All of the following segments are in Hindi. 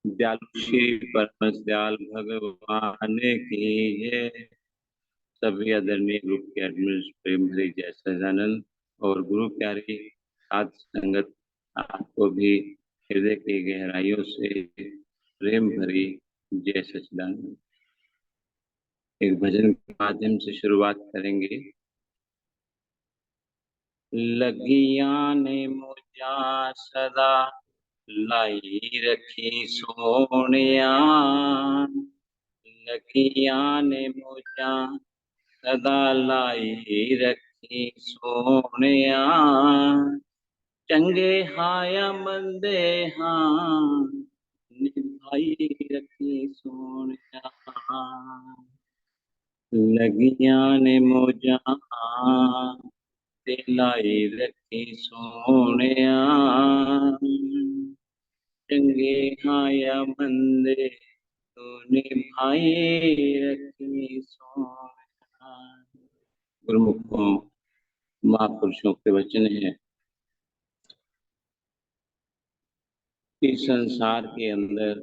दयालु श्री परम दयाल भगवान की है। सभी आदरणीय ग्रुप के एडमिन प्रेम भरी जय सच्चिदानंद और गुरु प्यारी साध संगत आपको भी हृदय की गहराइयों से प्रेम भरी जय सच्चिदानंद। एक भजन के माध्यम से शुरुआत करेंगे। लगिया ने मुझा सदा लाई रखी सोनिया, लगिया ने मुझा सदा लाई रखी सोनिया, चंगे हाया मंदे हाँ निभाई रखी सोनिया, लगिया ने मुझा दिलाई रखी सोनिया, चंगे हाया मंदे तूने भाई रखी सोनिया। गुरुमुखों महापुरुषों के वचन है। इस संसार के अंदर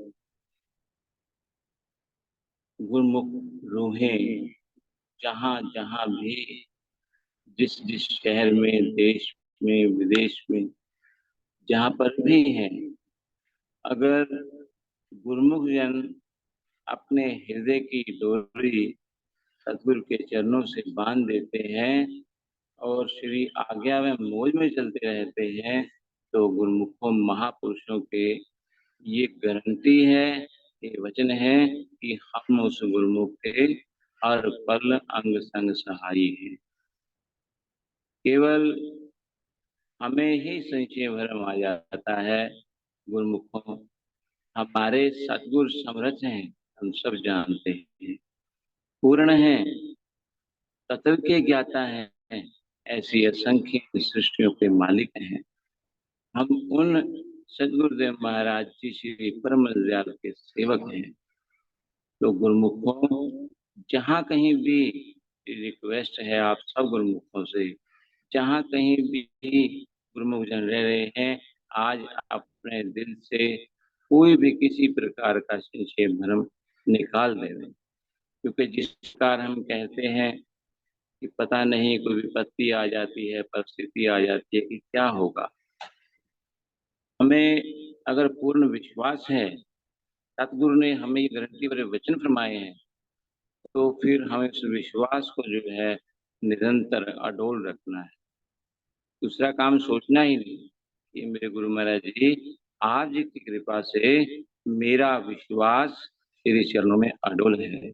गुरुमुख रूहें जहाँ जहाँ भी जिस जिस शहर में, देश में, विदेश में जहाँ पर भी हैं, अगर गुरुमुख जन अपने हृदय की डोरी सतगुरु के चरणों से बांध देते हैं और श्री आज्ञा में मौज में चलते रहते हैं, तो गुरुमुखों महापुरुषों के ये गारंटी है, ये वचन है कि हम उस गुरुमुख के हर पल अंग संग सहाई हैं। केवल हमें ही संशय भ्रम आ जाता है। गुरुमुखों हमारे सतगुरु समर्थ हैं, हम सब जानते हैं, पूर्ण हैं, तत्व के ज्ञाता हैं, ऐसी असंख्य सृष्टियों के मालिक हैं। हम उन सदगुरुदेव महाराज जी श्री परम दयाल के सेवक हैं। तो गुरुमुखों जहाँ कहीं भी रिक्वेस्ट है आप सब गुरुमुखों से, जहाँ कहीं भी गुरुमुख जन रह रहे हैं, आज अपने दिल से कोई भी किसी प्रकार का संशय भ्रम निकाल दे रहे, क्योंकि जिस प्रकार हम कहते हैं कि पता नहीं कोई विपत्ति आ जाती है, परिस्थिति आ जाती है कि क्या होगा, हमें अगर पूर्ण विश्वास है, सतगुरु ने हमें ये गारंटी भरे वचन फरमाए हैं, तो फिर हमें उस विश्वास को जो है निरंतर अडोल रखना है। दूसरा काम सोचना ही नहीं कि मेरे गुरु महाराज जी आप जी की कृपा से मेरा विश्वास श्री चरणों में अडोल है,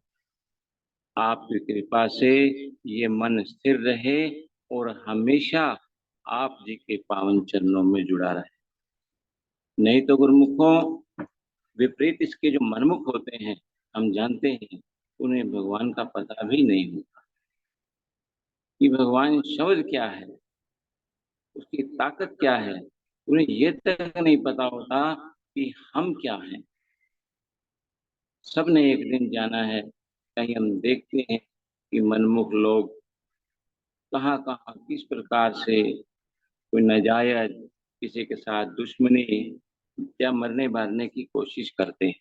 आपकी कृपा से ये मन स्थिर रहे और हमेशा आप जी के पावन चरणों में जुड़ा रहे। नहीं तो गुरुमुखों विपरीत इसके जो मनमुख होते हैं, हम जानते हैं उन्हें भगवान का पता भी नहीं होता कि भगवान शब्द क्या है, उसकी ताकत क्या है, उन्हें ये तक नहीं पता होता कि हम क्या हैं। सबने एक दिन जाना है। कहीं हम देखते हैं कि मनमुख लोग कहाँ कहाँ किस प्रकार से कोई नाजायज किसी के साथ दुश्मनी या मरने मारने की कोशिश करते हैं।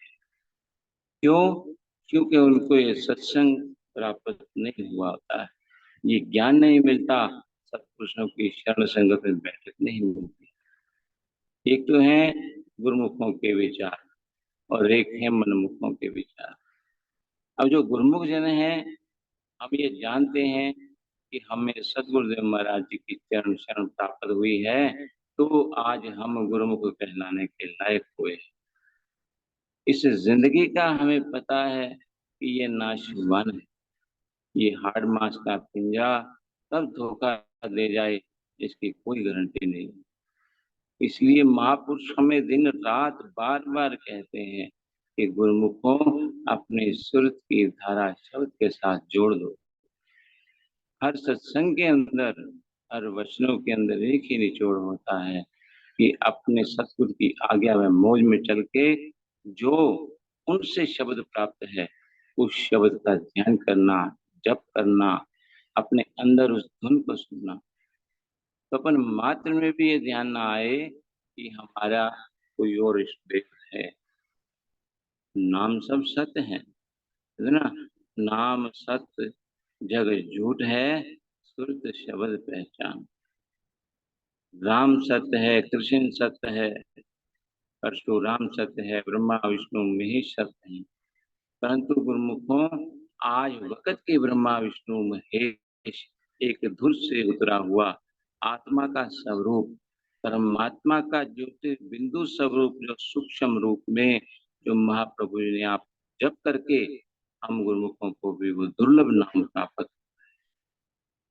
क्यों? क्योंकि उनको ये सत्संग प्राप्त नहीं हुआ होता है, ये ज्ञान नहीं मिलता, सत्पुरुषों की शरण संगत में बैठक नहीं मिलती। एक तो है गुरुमुखों के विचार और एक है मनमुखों के विचार। अब जो गुरुमुख जन है, हम ये जानते हैं कि हमें सदगुरुदेव महाराज जी की चरण शरण प्राप्त हुई है, तो आज हम गुरुमुख कहलाने के लायक हुए। इस जिंदगी का हमें पता है कि ये नाशवान है, ये हार्ड मास का पिंजरा कब धोखा दे जाए इसकी कोई गारंटी नहीं। इसलिए महापुरुष हमें दिन रात बार बार कहते हैं कि गुरुमुखों अपने सुरत की धारा शब्द के साथ जोड़ दो। हर सत्संग के अंदर, हर वचनों के अंदर एक ही निचोड़ होता है कि अपने सतगुरु की आज्ञा में मौज में चल के जो उनसे शब्द प्राप्त है, उस शब्द का ध्यान करना, जप करना, अपने अंदर उस धुन को सुनना। तो अपन मात्र में भी ये ध्यान ना आए कि हमारा कोई और इष्ट देव है। नाम सब सत्य है ना। नाम सत्य जग झूठ है, सुरत शब्द पहचान। राम सत्य है, कृष्ण सत्य है, परशुराम सत्य है, ब्रह्मा विष्णु महेश सत्य है। परंतु गुरुमुखों, आज वक़्त के ब्रह्मा विष्णु महेश एक धुर से उतरा हुआ आत्मा का स्वरूप, परमात्मा का ज्योति बिंदु स्वरूप, जो सूक्ष्म रूप में जो महाप्रभु ने आप जप करके हम गुरुमुखों को भी वो दुर्लभ नाम प्राप्त।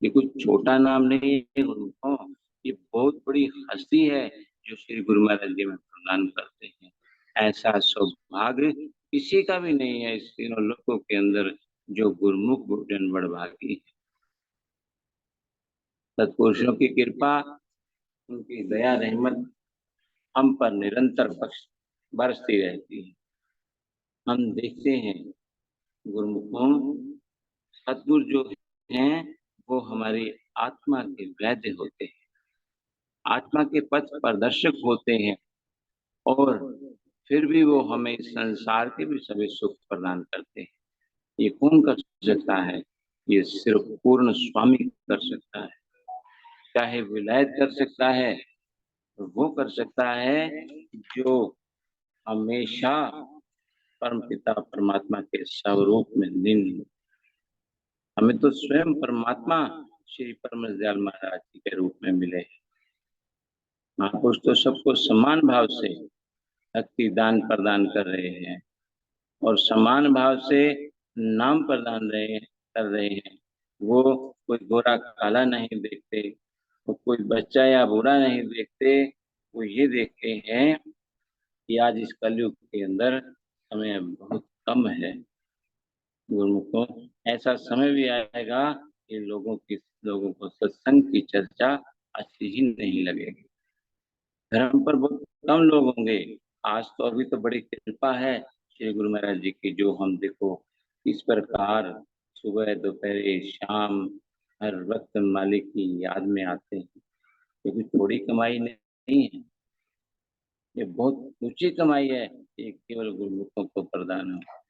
ये कोई छोटा नाम नहीं है गुरुमुखों, ये बहुत बड़ी हस्ती है जो श्री गुरु महाराज जी में प्रदान करते हैं। ऐसा सौभाग्य किसी का भी नहीं है इस तीनों लोकों के अंदर, जो गुरुमुख भोजन बड़भागी है। सत्पुरुषों की कृपा, उनकी दया रहमत हम पर निरंतर बरसती रहती है। हम देखते हैं गुरुमुखों, सतगुरु जो हैं वो हमारी आत्मा के वैद्य होते हैं, आत्मा के पथ प्रदर्शक होते हैं, और फिर भी वो हमें इस संसार के भी सभी सुख प्रदान करते हैं। ये कौन कर सकता है? ये सिर्फ पूर्ण स्वामी कर सकता है। चाहे विलायत कर सकता है, वो कर सकता है जो हमेशा परम पिता परमात्मा के स्वरूप में लीन है। हमें तो स्वयं परमात्मा श्री परम दयाल महाराज जी के रूप में मिले हैं। महापुरुष तो सबको समान भाव से भक्ति दान प्रदान कर रहे हैं, और समान भाव से नाम प्रदान कर रहे हैं। वो कोई गोरा काला नहीं देखते, वो कोई बच्चा या बूढ़ा नहीं देखते, वो ये देखते हैं कि आज इस कलयुग के अंदर समय बहुत कम है। गुरुमुखों, ऐसा समय भी आएगा कि लोगों को सत्संग की चर्चा अच्छी ही नहीं लगेगी। धर्म पर बहुत कम लोग होंगे। आज तो अभी तो बड़ी कृपा है श्री गुरु महाराज जी की, जो हम देखो इस प्रकार सुबह दोपहर शाम हर वक्त मालिक की याद में आते हैं। ये कोई थोड़ी कमाई नहीं है, ये बहुत ऊंची कमाई है। ये केवल गुरुमुखों को प्रदान है।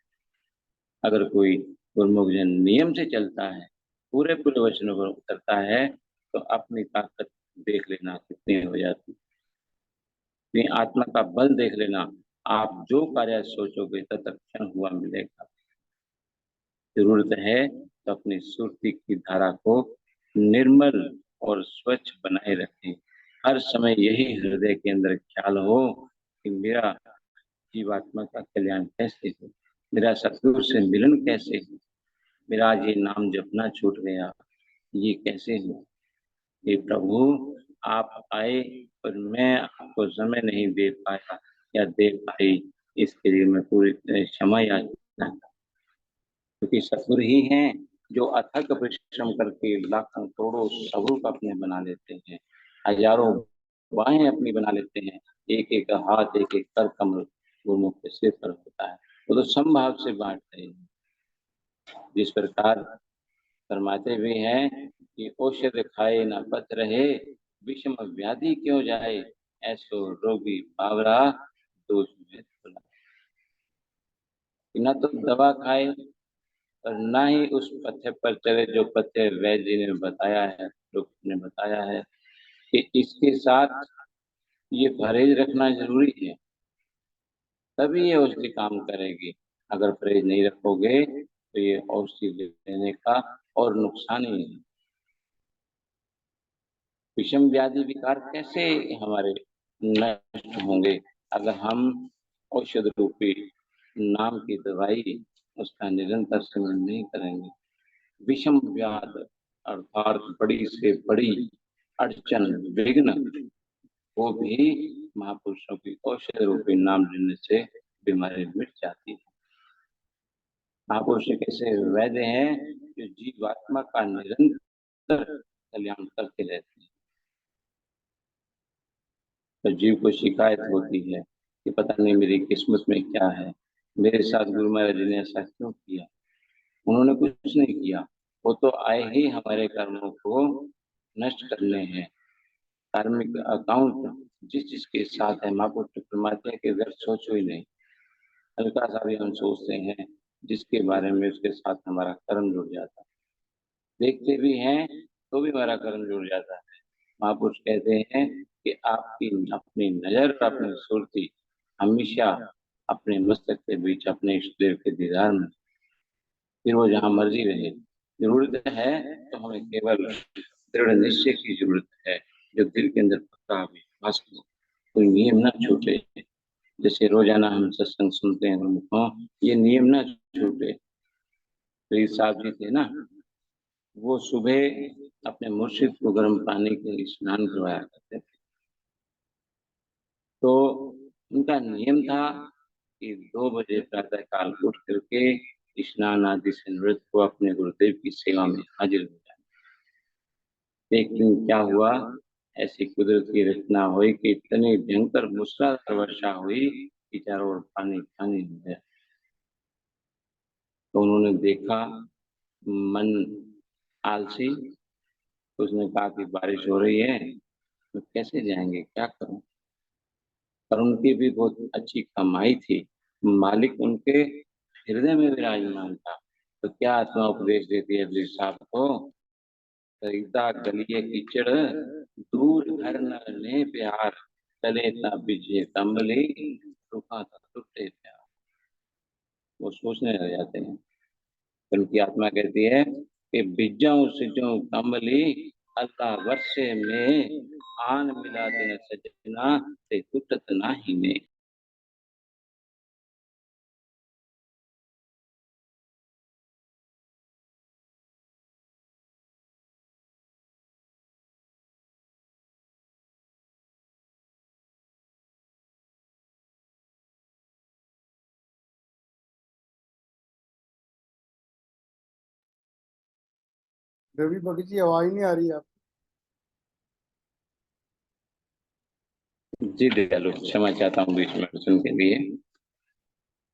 अगर कोई गुरुमुख जन नियम से चलता है, पूरे पूरे वचनों पर उतरता है, तो अपनी ताकत देख लेना कितनी हो जाती है। अपनी आत्मा का बल देख लेना, आप जो कार्य सोचोगे तत्क्षण हुआ मिलेगा। जरूरत है तो अपनी सुरती की धारा को निर्मल और स्वच्छ बनाए रखें। हर समय यही हृदय के अंदर ख्याल हो कि मेरा जीवात्मा का कल्याण कैसे हो, मेरा सतगुरु से मिलन कैसे हो, मेरा आज ये नाम जपना छूट गया, ये कैसे हो। हे प्रभु, आप आए पर मैं आपको समय नहीं दे पाया या दे पाई, इसके लिए मैं पूरी क्षमा याचना, क्योंकि सतगुरु ही हैं जो अथक परिश्रम करके लाखों करोड़ों स्वरूप अपने बना लेते हैं, हजारों बाहें अपनी बना लेते हैं, एक एक हाथ एक एक कर कमल गुरुमुख के सिर पर होता है। वो तो समभाव से बांटते हैं। जिस प्रकार फरमाते भी हैं कि औषध खाए न पथ रहे, विषम व्याधि क्यों जाए, ऐसो रोगी बावरा दोष में खुला। न तो दवा खाए और ना ही उस पथ्य पर चले जो पथ्य वैद्य जी ने बताया है, डॉक्टर ने बताया है कि इसके साथ ये परहेज रखना जरूरी है, तभी ये औषधि काम करेगी। अगर परहेज नहीं रखोगे तो ये औषधि लेने का और नुकसान ही है। विषम व्याधि विकार कैसे हमारे नष्ट होंगे अगर हम औषध रूपी नाम की दवाई उसका निरंतर सेवन नहीं करेंगे। विषम व्याध अर्थात बड़ी से बड़ी अड़चन विघ्न, वो भी महापुरुषों की औषध रूपी नाम लेने से बीमारी मिट जाती है। महापुरुष एक ऐसे वैद्य हैं जो जीवात्मा का निरंतर कल्याण करते रहते हैं। तो जीव को शिकायत होती है कि पता नहीं मेरी किस्मत में क्या है, मेरे साथ गुरु महाराज जी ने ऐसा क्यों किया। उन्होंने कुछ नहीं किया, वो तो आए ही हमारे कर्मों को नष्ट करने हैं, कार्मिक अकाउंट जिस जिसके साथ है महापुरुष फरमाते हैं कि व्यर्थ सोचो ही नहीं। हल्का सा भी हम सोचते हैं जिसके बारे में, उसके साथ हमारा कर्म जुड़ जाता है। देखते भी हैं तो भी हमारा कर्म जुड़ जाता है। महापुरुष कहते हैं कि आपकी अपनी नजर और अपनी सुरती हमेशा अपने मस्तक के बीच अपने इष्ट देव के दीदार में, फिर वो जहाँ मर्जी रहे। जरूरत है तो हमें केवल दृढ़ निश्चय की जरूरत है, जो दिल के अंदर पक्का विश्वास हो, कोई नियम ना छूटे। जैसे रोजाना हम सत्संग सुनते हैं उनको, ये नियम ना छूटे। तो साहब जी थे ना, वो सुबह अपने मुर्शिद को गर्म पानी के स्नान करवाया करते थे। तो उनका नियम था कि 2 बजे प्रातः काल उठ करके स्नान आदि से निवृत्त को अपने गुरुदेव की सेवा में हाजिर हो जाए। एक दिन क्या हुआ, ऐसी कुदरत की रचना हुई कि इतनी भयंकर मूसलाधार वर्षा हुई कि चारों ओर पानी पानी हो गया। तो उन्होंने देखा, मन आलसी, उसने कहा कि बारिश हो रही है तो कैसे जाएंगे, क्या करूं। पर उनकी भी बहुत अच्छी कमाई थी, मालिक उनके हृदय में विराजमान था। तो क्या आत्मा उपदेश देती है अगली साहब को, खरीदा गलिए कीचड़ दूर घर न ले प्यार, चले ना बिझे कम्बली रुका था टूटे प्यार। वो सोचने लग जाते हैं। तो उनकी आत्मा कहती है कि बिजाऊं सिजाऊं कम्बली, अल्लाह वर्षे में आन मिला दिन सजना ते टूटत नाही में। रवि भगत जी आवाज नहीं आ रही आप। जी दयालु, क्षमा चाहता हूँ बीच में प्रश्न के लिए।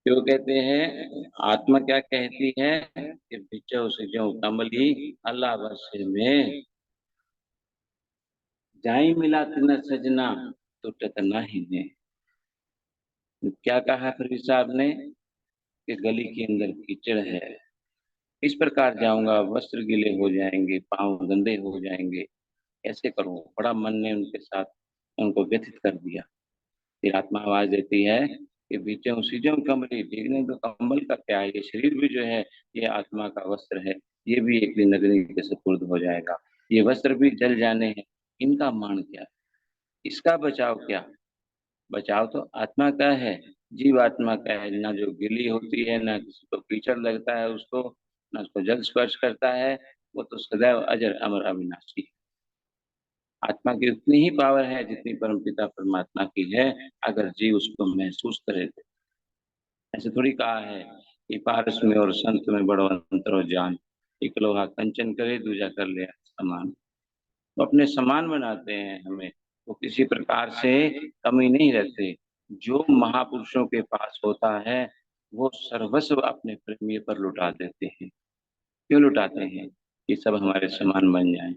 जो कहते हैं, आत्मा क्या कहती है कि बिचो सिजो कमली, अल्लाह वर्षे में जाई मिला न सजना टूटत नाही ने। क्या कहा फिर साहब ने कि गली के अंदर कीचड़ है, इस प्रकार जाऊंगा वस्त्र गीले हो जाएंगे, पांव गंदे हो जाएंगे, कैसे करूं। बड़ा मन ने उनके साथ उनको व्यथित कर दिया। फिर आत्मा आवाज देती है कि बीचों सीजों कमली, भीगने तो कम्बल का क्या है, ये शरीर भी जो है ये आत्मा का वस्त्र है, ये भी एक दिन अग्नि के सपुर्द हो जाएगा, ये वस्त्र भी जल जाने हैं, इनका मान क्या, इसका बचाव क्या। बचाव तो आत्मा का है, जीव आत्मा का है। ना जो गिली होती है, ना किसी को कीचड़ लगता है उसको, ना उसको जल स्पर्श करता है, वो तो सदैव अजर अमर अविनाशी है। आत्मा की उतनी ही पावर है जितनी परमपिता परमात्मा की है, अगर जीव उसको महसूस करे तो। ऐसे थोड़ी कहा है कि पारस में और संत में बड़ो अंतर हो जान, एक लोहा कंचन करे दूजा कर ले समान। वो अपने समान बनाते हैं हमें, वो किसी प्रकार से कमी नहीं रहते। जो महापुरुषों के पास होता है वो सर्वस्व अपने प्रेमी पर लुटा देते हैं। क्यों लुटाते हैं, कि सब हमारे समान बन जाएं।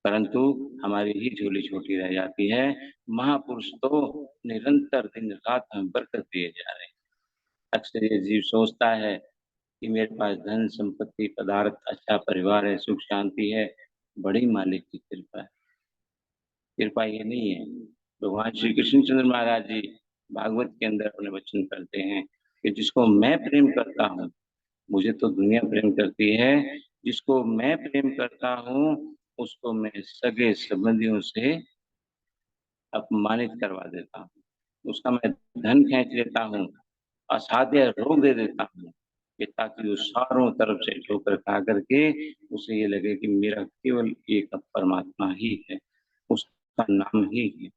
परंतु हमारी ही झोली छोटी रह जाती है। महापुरुष तो निरंतर दिन रात हमें बरकत दिए जा रहे हैं। अक्सर ये जीव सोचता है कि मेरे पास धन संपत्ति पदार्थ अच्छा परिवार है, सुख शांति है, बड़ी मालिक की कृपा है। कृपा ये नहीं है। भगवान श्री कृष्णचंद्र महाराज जी भागवत के अंदर अपने वचन करते हैं कि जिसको मैं प्रेम करता हूँ, मुझे तो दुनिया प्रेम करती है, जिसको मैं प्रेम करता हूँ उसको मैं सगे संबंधियों से अपमानित करवा देता हूँ, उसका मैं धन खींच लेता हूँ, असाध्य रोग दे देता हूँ, कि ताकि वो चारों तरफ से ठोकर खा करके उसे ये लगे कि मेरा केवल एक परमात्मा ही है, उसका नाम ही है।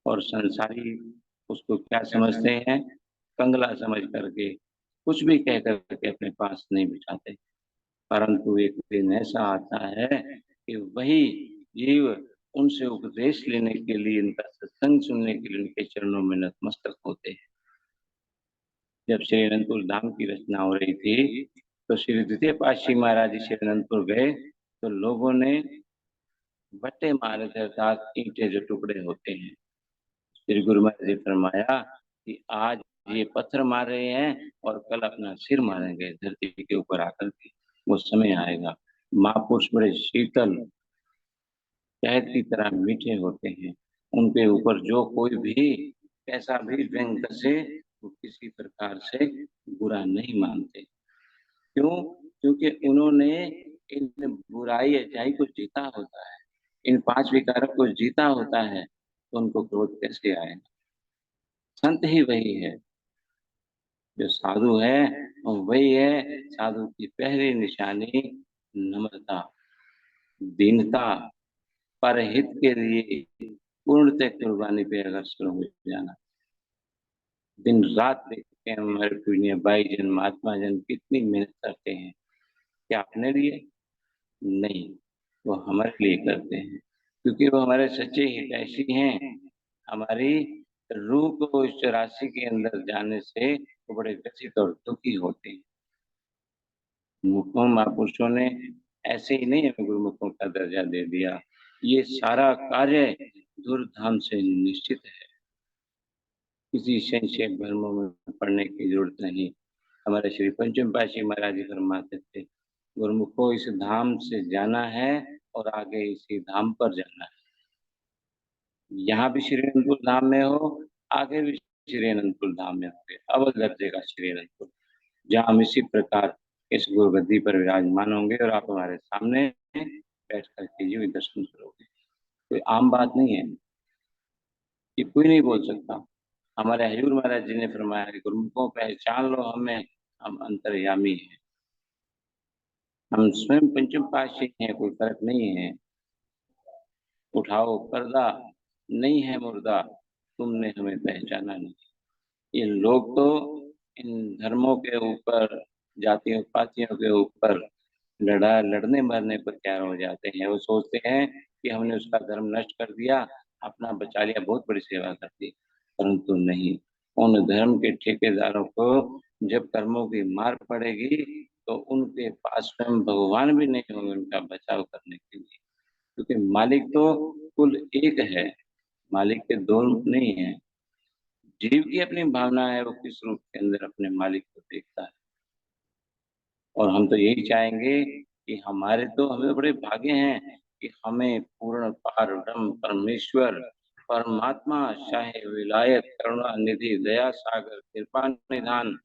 और संसारी उसको क्या समझते हैं, कंगला समझ करके कुछ भी कह करके अपने पास नहीं बिठाते। परंतु एक दिन ऐसा आता है कि वही जीव उनसे उपदेश लेने के लिए, इनका सत्संग सुनने के लिए उनके चरणों में नतमस्तक होते हैं। जब श्री अनंतपुर धाम की रचना हो रही थी तो श्री द्वितीय पातशाही महाराज जी श्री अनंतपुर गए, तो लोगों ने बट्टे मारे थे, अर्थात ईंटे जो टुकड़े होते हैं। श्री गुरु महाराज जी फरमाया कि आज ये पत्थर मार रहे हैं और कल अपना सिर मारेंगे धरती के ऊपर आकर के। वो समय आएगा। महापुरुष बड़े शीतल शहद की तरह मीठे होते हैं। उनके ऊपर जो कोई भी कैसा भी व्यंग कसे वो किसी प्रकार से बुरा नहीं मानते। क्यों? क्योंकि उन्होंने इन बुराई अच्छाई को जीता होता है, इन पांच विकारों को जीता होता है, तो उनको क्रोध कैसे आएगा? संत ही वही है। जो साधु है वो वही है। साधु की पहली निशानी नम्रता, दीनता, परहित के लिए पूर्णतः कुर्बानी पे अगर शुरू हो जाना। दिन रात देखते हैं हमारे पूजनीय भाई जन महात्मा जन कितनी मेहनत करते हैं। क्या अपने लिए? नहीं, वो हमारे लिए करते हैं, क्योंकि वो हमारे सच्चे हितैषी हैं। हमारी रूह को इस राशि के अंदर जाने से वो बड़े व्यथित और दुखी होते हैं। मुखों महापुरुषों ने ऐसे ही नहीं हमें गुरुमुखों का दर्जा दे दिया। ये सारा कार्य धूर्धाम से निश्चित है। किसी संशय भ्रमों में पड़ने की जरूरत नहीं। हमारे श्री पंचम पातशाही महाराज जी फरमाते थे, गुरुमुखों इस धाम से जाना है और आगे इसी धाम पर जाना है। यहाँ भी श्री अनंतपुर धाम में हो, आगे भी श्री अनंतपुर धाम में होंगे, अवध दर्जे का श्री अनंतपुर, जहाँ हम इसी प्रकार इस गुरुगद्दी पर विराजमान होंगे और आप हमारे सामने बैठ करके जीव दर्शन करोगे। कोई आम बात नहीं है, ये कोई नहीं बोल सकता। हमारे हजूर महाराज जी ने फरमाया कि गुरुमुखों पहचान लो हमें, हम अंतर्यामी हैं, हम स्वयं पंचम पातशाही हैं, कोई फर्क नहीं है। उठाओ पर्दा, नहीं है मुर्दा, तुमने हमें पहचाना नहीं। ये लोग तो इन धर्मों के ऊपर, जातियों पातियों के ऊपर लड़ने मरने पर तैयार हो जाते हैं। वो सोचते हैं कि हमने उसका धर्म नष्ट कर दिया, अपना बचा लिया, बहुत बड़ी सेवा कर दी। परंतु नहीं, उन धर्म के ठेकेदारों को जब कर्मों की मार पड़ेगी तो उनके पास स्वयं भगवान भी नहीं होंगे उनका बचाव करने के लिए। क्योंकि मालिक तो कुल एक है, मालिक के दो रूप नहीं है। जीव की अपनी भावना है, वो किस रूप के अंदर अपने मालिक को देखता है। और हम तो यही चाहेंगे कि हमें तो बड़े भाग्य हैं कि हमें पूर्ण पार ब्रह्म परमेश्वर परमात्मा शाहे विलायत करुणा निधि दया सागर कृपा निधान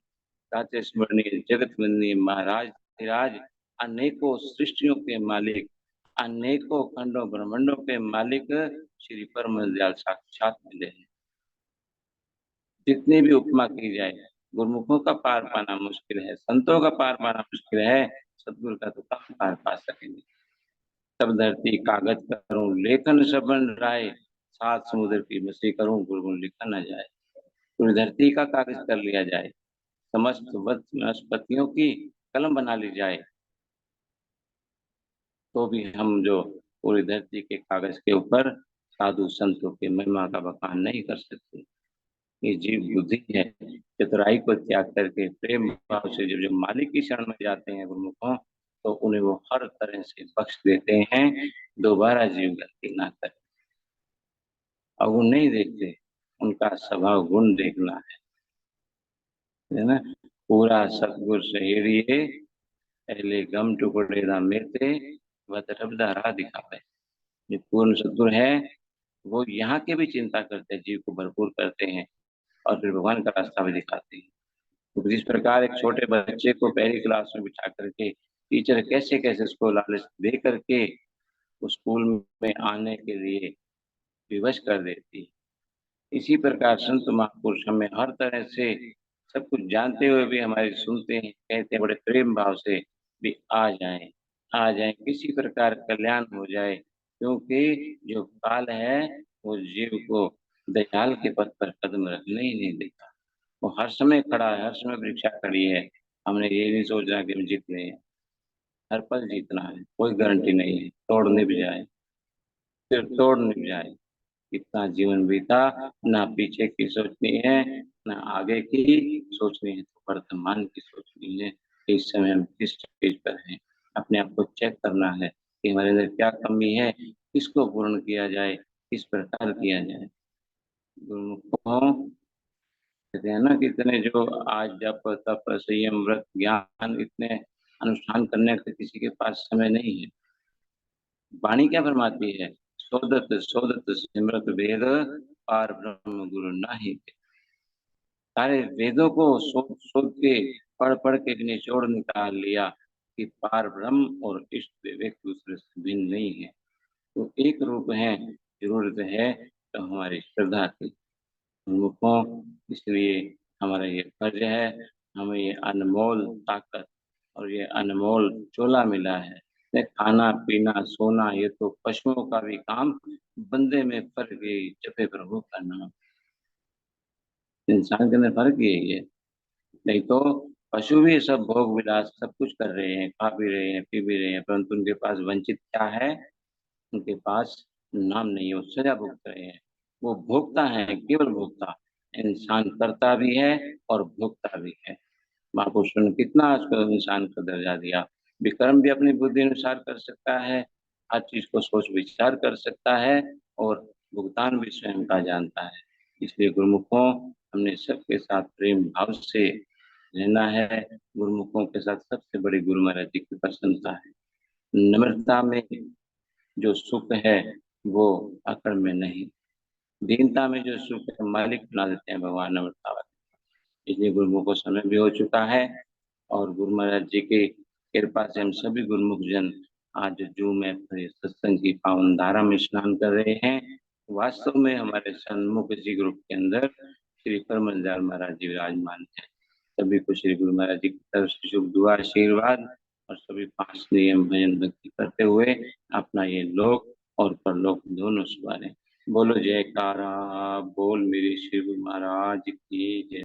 राधे स्मरणीय जगत वंदनीय महाराज धीराज, अनेकों सृष्टियों के मालिक, अनेकों खंडों ब्रह्मांडों के मालिक श्री परम दयाल साक्षात मिले हैं। जितनी भी उपमा की जाए, गुरुमुखों का पार पाना मुश्किल है, संतों का पार पाना मुश्किल है, सतगुरु का तो कहाँ पार पा सकेंगे। सब धरती कागज करूं लेखन सबन राय, सात समुद्र की मछली करूं गुरु गुण लिखा न जाए। पूरी धरती का कागज कर लिया जाए, समस्त वनस्पतियों की कलम बना ली जाए, तो भी हम जो पूरी धरती के कागज के ऊपर साधु संतों के महिमा का बखान नहीं कर सकते। ये जीव बुद्धि है। चतुराई को त्याग करके प्रेम भाव से जब जब मालिक की शरण में जाते हैं गुरुमुखों, तो उन्हें वो हर तरह से बख्श देते हैं, दोबारा जीव गलती ना करे। और वो नहीं देखते, उनका स्वभाव गुण देखना है ना। पूरा सतगुर सहेड़िए, पहले गम टुकड़े ना मेते, वह तरफदा राह दिखावे। जो पूर्ण सतगुर है वो यहाँ के भी चिंता करते हैं, जीव को भरपूर करते हैं और फिर भगवान का रास्ता भी दिखाते हैं। तो जिस प्रकार एक छोटे बच्चे को पहली क्लास में बिठा करके टीचर कैसे कैसे उसको लालच दे करके उस स्कूल में आने के लिए विवश कर देती है, इसी प्रकार संत महापुरुष हमें हर तरह से सब कुछ जानते हुए भी हमारी सुनते हैं, कहते हैं बड़े प्रेम भाव से भी आ जाएं, किसी प्रकार कल्याण हो जाए। क्योंकि जो काल है वो जीव को दयाल के पथ पर कदम रखने ही नहीं देता। वो हर समय खड़ा है, हर समय परीक्षा खड़ी है। हमने ये नहीं सोचना कि हम जीत रहे हैं, हर पल जीतना है, कोई गारंटी नहीं है। तोड़ने भी जाए, फिर तोड़ने भी जाए, कितना जीवन बीता, ना पीछे की सोचनी है, ना आगे की सोचनी है, तो वर्तमान की सोचनी है। इस समय हम किस स्टेज पर हैं, अपने आप को चेक करना है कि हमारे अंदर क्या कमी है, किसको पूर्ण किया जाए, किस प्रकार किया जाए। गुरुमुखों, कहते हैं ना कि इतने जो आज जप तप संयम व्रत ज्ञान इतने अनुष्ठान करने का किसी के पास समय नहीं है। वाणी क्या फरमाती है, सोदत सोदत सिमरत वेद, पार ब्रह्म गुरु नाही। सारे वेदों को सोच सोच के पढ़ पढ़ के निचोड़ निकाल लिया कि पार ब्रह्म और इष्ट देव एक दूसरे से भिन्न नहीं है, तो एक रूप है। जरूरत है तो हमारी श्रद्धा की। मुखों, इसलिए हमारा ये फर्ज है, हमें ये अनमोल ताकत और ये अनमोल चोला मिला है। ये खाना पीना सोना ये तो पशुओं का भी काम, बंदे में फर्क ये जपे प्रभु का नाम। इंसान के अंदर फर्क यही है। नहीं तो पशु भी सब भोग विलास सब कुछ कर रहे हैं, खा भी रहे हैं पी भी रहे हैं, परंतु उनके पास वंचित क्या है, उनके पास नाम नहीं है, वो सजा भुगत रहे हैं। वो भोगता है, केवल भोगता। इंसान करता भी है और भोगता भी है। महापुरुषों ने कितना उसको इंसान का दर्जा दिया। विक्रम भी अपनी बुद्धि अनुसार कर सकता है, हर चीज को सोच विचार कर सकता है, और भुगतान भी स्वयं का जानता है। इसलिए गुरुमुखों, हमने सबके साथ प्रेम भाव से रहना है। गुरुमुखों के साथ सबसे बड़ी गुरु महाराज जी की प्रसन्नता है। नम्रता में जो सुख है वो अकड़ में नहीं, दीनता में जो सुख है मालिक बना देते हैं भगवान नम्रता वाले। इसलिए गुरुमुख को समय भी हो चुका है, और गुरु महाराज जी की कृपा से हम सभी गुरुमुख जन आज जूम ऐप पर सत्संग की पावन धारा में स्नान कर रहे हैं। वास्तव में हमारे सन्मुख जी ग्रुप के अंदर श्री परमदास महाराज जी विराजमान है। सभी को श्री गुरु महाराज जी की तरफ से शुभ दुआ आशीर्वाद, और सभी 5 नियम भजन भक्ति करते हुए अपना ये लोक और परलोक दोनों सवारे। बोलो जयकारा, बोल मेरे श्री गुरु महाराज की जय।